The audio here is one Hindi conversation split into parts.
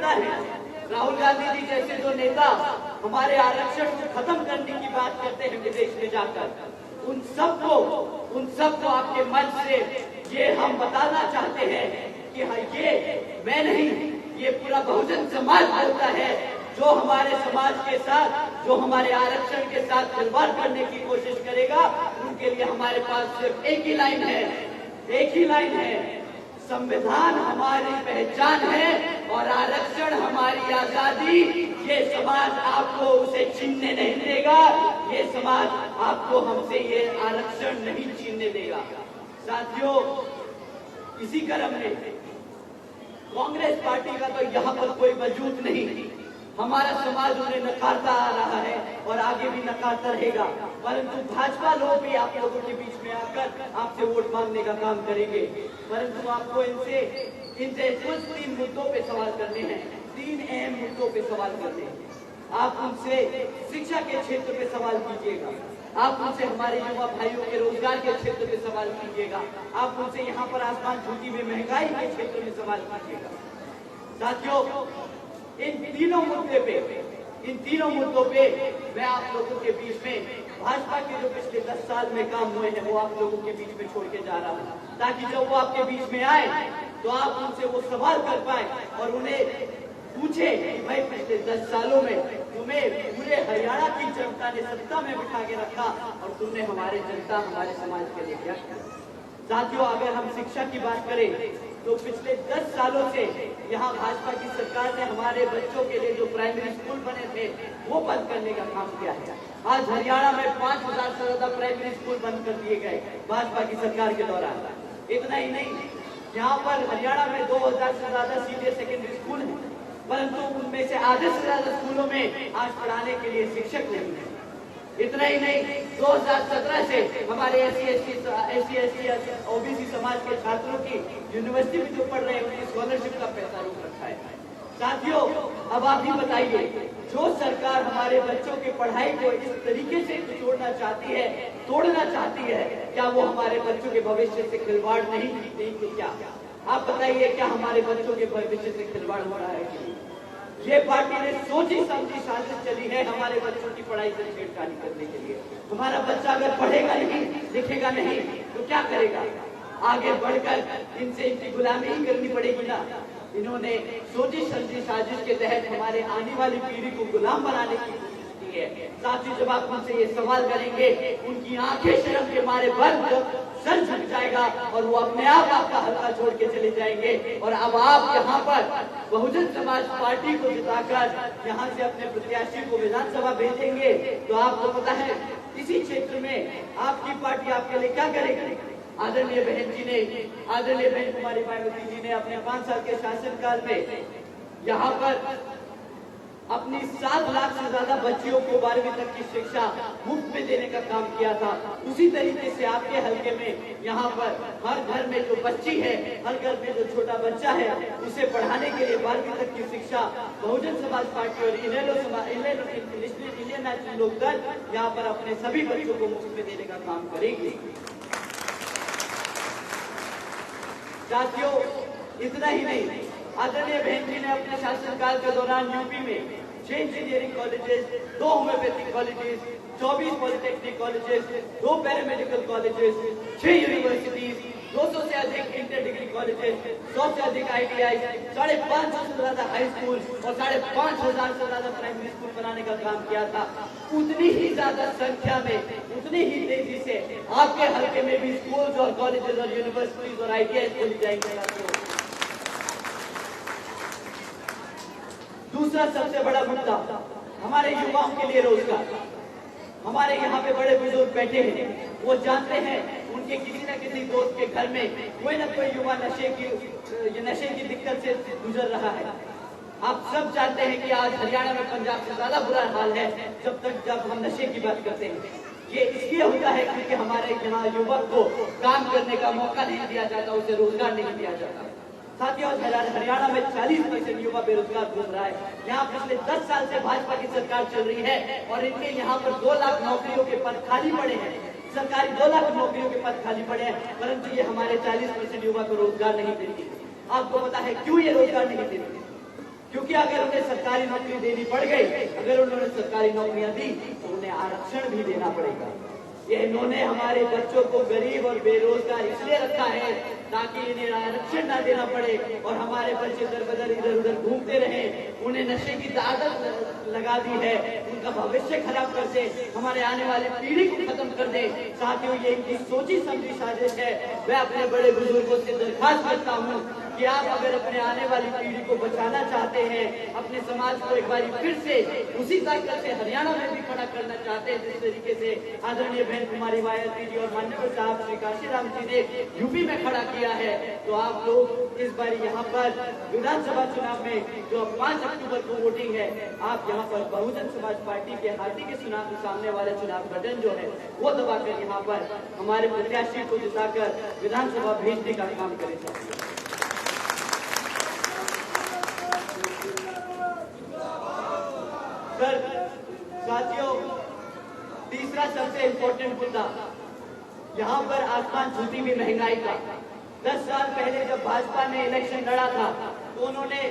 नेता हैं, राहुल गांधी जी जैसे जो नेता हमारे आरक्षण को खत्म करने की बात करते हैं विदेश में जाकर, उन सबको आपके मंच से ये हम बताना चाहते हैं कि हाँ, ये मैं नहीं, ये पूरा बहुजन समाज बोलता है, जो हमारे समाज के साथ, जो हमारे आरक्षण के साथ खिलवाड़ करने की कोशिश करेगा, उनके लिए हमारे पास सिर्फ एक ही लाइन है, संविधान हमारी पहचान है और आरक्षण हमारी आजादी। ये समाज आपको उसे छीनने नहीं देगा, ये समाज आपको हमसे ये आरक्षण नहीं छीनने देगा। साथियों, इसी क्रम में कांग्रेस पार्टी का तो यहाँ पर कोई वजूद नहीं, हमारा समाज उन्हें नकारता आ रहा है और आगे भी नकारता रहेगा, परंतु भाजपा लोग भी आप लोगों के बीच में आकर आपसे वोट मांगने का काम करेंगे। परंतु आपको इनसे कुछ 3 मुद्दों पे सवाल करने हैं, 3 अहम मुद्दों पे सवाल करने हैं। आप उनसे शिक्षा के क्षेत्र पे सवाल कीजिएगा, आप उनसे हमारे युवा भाइयों के रोजगार के क्षेत्र में सवाल कीजिएगा, आप उनसे यहाँ पर आसमान छूती हुई महंगाई के क्षेत्र में सवाल कीजिएगा। साथियों, इन तीनों मुद्दों पे मैं आप लोगों के बीच में भाजपा के जो पिछले 10 साल में काम हुए हैं वो आप लोगों के बीच में छोड़ के जा रहा हूँ, ताकि जब वो आपके बीच में आए तो आप उनसे वो सवाल कर पाए और उन्हें पूछे कि भाई पिछले 10 सालों में तुम्हें पूरे हरियाणा की जनता ने सत्ता में बिठा के रखा और तुमने हमारे समाज के लिए क्या किया। साथियों, अगर हम शिक्षा की बात करें तो पिछले 10 सालों से यहाँ भाजपा की सरकार ने हमारे बच्चों के लिए जो प्राइमरी स्कूल बने थे वो बंद करने का काम किया है। आज हरियाणा में 5000 से ज्यादा प्राइमरी स्कूल बंद कर दिए गए भाजपा की सरकार के दौरान। इतना ही नहीं, यहाँ पर हरियाणा में 2000 से ज्यादा सीनियर सेकेंडरी स्कूल है, परंतु उनमें से आधे से ज्यादा स्कूलों में आज पढ़ाने के लिए शिक्षक नहीं है। इतना ही नहीं, 2017 से हमारे SC/ST OBC समाज के छात्रों की यूनिवर्सिटी में जो पढ़ रहे हैं उनकी स्कॉलरशिप का पैसा रोक रखा है। साथियों, अब आप ही बताइए, जो सरकार हमारे बच्चों की पढ़ाई को इस तरीके से तोड़ना चाहती है, क्या वो हमारे बच्चों के भविष्य से खिलवाड़ नहीं देगी? क्या आप बताइए, क्या हमारे बच्चों के भविष्य से खिलवाड़ हो रहा है? ये पार्टी ने सोची समझी साजिश चली है हमारे बच्चों की पढ़ाई से छेड़छाड़ी करने के लिए। तुम्हारा बच्चा अगर पढ़ेगा नहीं, लिखेगा नहीं तो क्या करेगा? आगे बढ़कर इनकी गुलामी ही करनी पड़ेगी ना। इन्होंने सोची समझी साजिश के तहत हमारे आने वाली पीढ़ी को गुलाम बनाने की कोशिश की है। साथियों, जब आप उनसे ये सवाल करेंगे, उनकी आंखें शर्म के मारे बंद, सर झुक जाएगा और वो अपने आप आपका हल्का छोड़ के चले जाएंगे। और अब आप यहाँ पर बहुजन समाज पार्टी को जिताकर यहाँ से अपने प्रत्याशी को विधानसभा भेजेंगे, तो आपको पता है इसी क्षेत्र में आपकी पार्टी आपके लिए क्या करेगी। आदरणीय बहन कुमारी मायावती जी ने अपने 5 साल के शासनकाल में यहाँ पर अपनी 7 लाख से ज्यादा बच्चियों को 12वीं तक की शिक्षा मुफ्त में देने का काम किया था। उसी तरीके से आपके हलके में यहाँ पर हर घर में जो बच्ची है, हर घर में जो छोटा बच्चा है, उसे पढ़ाने के लिए 12वीं तक की शिक्षा बहुजन समाज पार्टी और इंडियन नेशनल लोकदल यहाँ पर अपने सभी बच्चों को मुफ्त में देने का काम करेगी। साथियों, इतना ही नहीं, आदरणीय बहन जी ने अपने शासनकाल के दौरान यूपी में 6 engineering colleges, 2 homeopathic colleges, 24 polytechnic colleges, 2 paramedical colleges, 6 universities, 200 से अधिक इंटर डिग्री कॉलेजेस, 100 से अधिक ITI, 550 से ज्यादा हाई स्कूल और 5500 से ज्यादा प्राइमरी स्कूल बनाने का काम किया था। उतनी ही ज्यादा संख्या में, उतनी ही तेजी से आपके हल्के में भी स्कूल और कॉलेजेस और यूनिवर्सिटीज और ITI खोली जाएंगे। दूसरा सबसे बड़ा मुद्दा हमारे युवाओं के लिए रोजगार। हमारे यहाँ पे बड़े बुजुर्ग बैठे हैं, वो जानते हैं उनके किसी न किसी दोस्त के घर में कोई न कोई युवा नशे की दिक्कत से गुजर रहा है। आप सब जानते हैं कि आज हरियाणा में पंजाब से ज्यादा बुरा हाल है जब हम नशे की बात करते हैं। ये इसलिए होता है क्योंकि हमारे यहाँ युवक को काम करने का मौका नहीं दिया जाता, उसे रोजगार नहीं दिया जाता। साथियों, हरियाणा में 40% युवा बेरोजगार घूम रहा है। यहाँ पिछले 10 साल से भाजपा की सरकार चल रही है और इनके यहाँ पर 2 लाख नौकरियों के पद खाली पड़े हैं, सरकारी 2 लाख नौकरियों के पद खाली पड़े हैं, परंतु ये हमारे 40% युवा को रोजगार नहीं देती। आपको पता है क्यों ये रोजगार नहीं देती? क्योंकि अगर उन्हें सरकारी नौकरी देनी पड़ गई, अगर उन्होंने सरकारी नौकरियां दी तो उन्हें आरक्षण भी देना पड़ेगा। ये इन्होंने हमारे बच्चों को गरीब और बेरोजगार इसलिए रखा है ताकि इन्हें आरक्षण ना देना पड़े और हमारे बच्चे दर बदर इधर उधर घूमते रहे। उन्हें नशे की आदत लगा दी है, उनका भविष्य खराब कर दे, हमारे आने वाली पीढ़ी को खत्म कर दे। साथियों, ये इनकी सोची समझी साजिश है। मैं अपने बड़े बुजुर्गों से दरखास्त करता हूँ कि आप अगर अपने आने वाली पीढ़ी को बचाना चाहते हैं, अपने समाज को एक बार फिर से उसी ताकत से हरियाणा में भी खड़ा करना चाहते हैं जिस तरीके से आदरणीय बहन कुमारी वायरती जी और माननीय साहब श्री काशीराम जी ने यूपी में खड़ा किया है, तो आप लोग इस बार यहाँ पर विधानसभा चुनाव में जो 5 अक्टूबर को वोटिंग है, आप यहाँ पर बहुजन समाज पार्टी के हाथी के सामने वाले चुनाव बटन जो है वो दबाकर यहाँ पर हमारे प्रत्याशी को जिताकर विधानसभा भेजने का काम करें। साथियों, तीसरा सबसे इम्पोर्टेंट मुद्दा यहाँ पर आसमान छूती भी महंगाई का। 10 साल पहले जब भाजपा ने इलेक्शन लड़ा था तो उन्होंने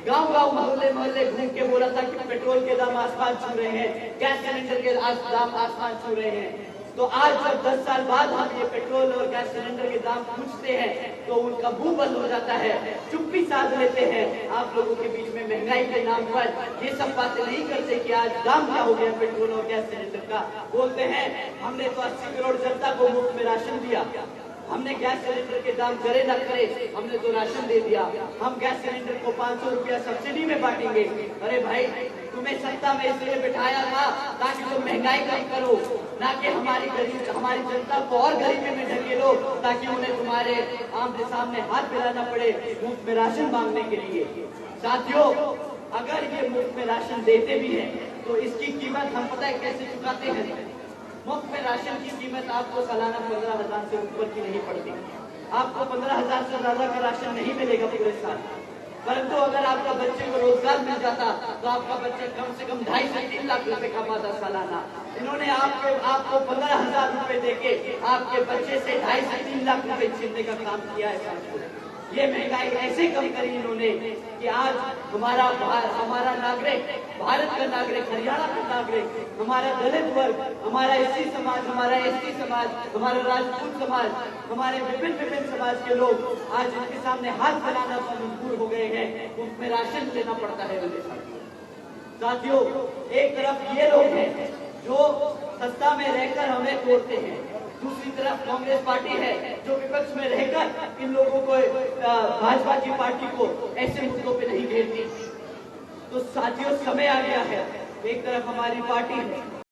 गांव-गांव मोहल्ले घूम के बोला था कि पेट्रोल के दाम आसमान छू रहे हैं, गैस सिलेंडर के दाम आसमान छू रहे हैं। तो आज जब 10 साल बाद हम ये पेट्रोल और गैस सिलेंडर के दाम पूछते हैं तो उनका मुंह बंद हो जाता है, चुप्पी साध लेते हैं। आप लोगों के बीच में महंगाई के नाम पर ये सब बातें नहीं करते कि आज दाम क्या हो गया पेट्रोल और गैस सिलेंडर का। बोलते हैं हमने तो 80 करोड़ जनता को मुफ्त में राशन दिया, हमने गैस सिलेंडर के दाम करे न करे हमने तो राशन दे दिया, हम गैस सिलेंडर को 500 रुपया सब्सिडी में बांटेंगे। अरे भाई, तुम्हें सत्ता में इसलिए बिठाया था ताकि तुम महंगाई कम करो, ना कि हमारी जनता को और गरीबी में ढकेलो ताकि उन्हें तुम्हारे आमने सामने हाथ फैलाना पड़े मुफ्त में राशन मांगने के लिए। साथियों, अगर ये मुफ्त में राशन देते भी हैं तो इसकी कीमत हम पता है कैसे चुकाते हैं। मुफ्त में राशन की कीमत आपको सालाना 15,000 से ऊपर की नहीं पड़ती। आपको 15,000 से ज्यादा का राशन नहीं मिलेगा पूरे साल, परंतु अगर आपका बच्चे को रोजगार मिल जाता तो आपका बच्चा कम से कम 2.5 से 3 लाख रुपए कमाता सालाना। इन्होंने आपको 15,000 रुपए देके आपके बच्चे से 2.5 से 3 लाख रुपए छीनने का काम किया है। साथियों, ये महंगाई ऐसे कम करी इन्होंने कि आज हमारा नागरिक, भारत का नागरिक, हरियाणा का नागरिक, हमारा दलित वर्ग, हमारा एससी समाज, हमारा एसटी समाज, हमारा राजपूत समाज, हमारे विभिन्न समाज के लोग आज इनके सामने हाथ फैलाना पर मजबूर हो गए हैं। उसमें राशन लेना पड़ता है उन्हें। साथियों, एक तरफ ये लोग हैं जो सत्ता में रहकर हमें तोड़ते हैं, दूसरी तरफ कांग्रेस पार्टी है जो विपक्ष में रहकर इन लोगों को, भाजपा की पार्टी को ऐसे मुद्दों पे नहीं घेरती। तो साथियों, समय आ गया है, एक तरफ हमारी पार्टी है